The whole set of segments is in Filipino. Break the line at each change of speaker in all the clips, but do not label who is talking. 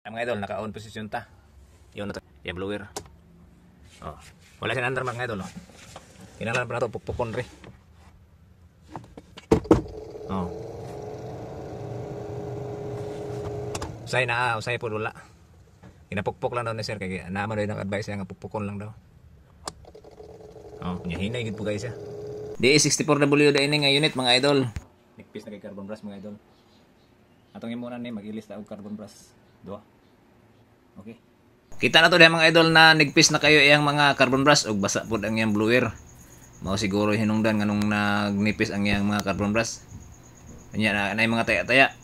Mga idol, naka-on position ta. Yun na to. Yung blower. Oh. Wala siya under mga idol. Oh. Kinalan pa na ito. Pukpukon rin. Oh. Usay na. Usay po wala. Kinapukpok lang daw ni sir. Kaya naman daw yung advice nga pukpukon lang daw. Oh. Hinay gid po guys ya. DE64W da ini nga unit mga idol. Nigpis na kay carbon brush mga idol. Atong imuna ni mag-ilis ta og carbon brush. Duha. Okay. Kita na to diha mga idol na nigpis na kayo iyang mga carbon brush ug basa pud ang iyang blower. Mao siguro hinungdan nganong nagnipis ang iyang mga carbon brush. Anya na mga taya-taya.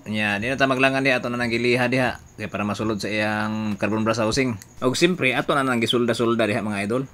Anya di na ta maglangan diha ato na nang giliha diha kay para masulod sa iyang carbon brush housing. Ug simpre ato na nang gisulda-sulda diha mga idol.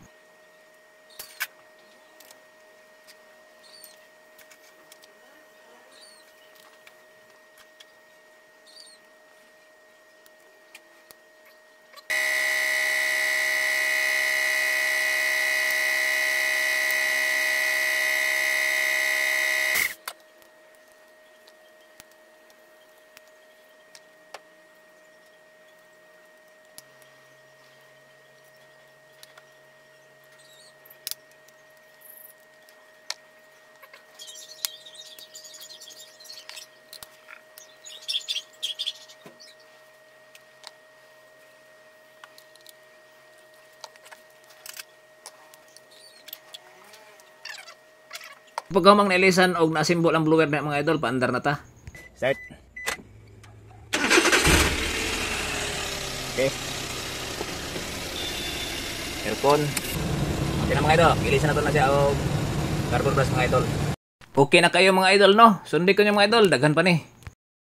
Pag gamang nailisan og nasimbol ang blower na mga idol, paandar na ta. Start. Okay. Aircon. Okay na mga idol, ilisan na to na siya og carbon brush mga idol. Okay na kayo mga idol no? Sundi ko niyo mga idol, daghan pa ni.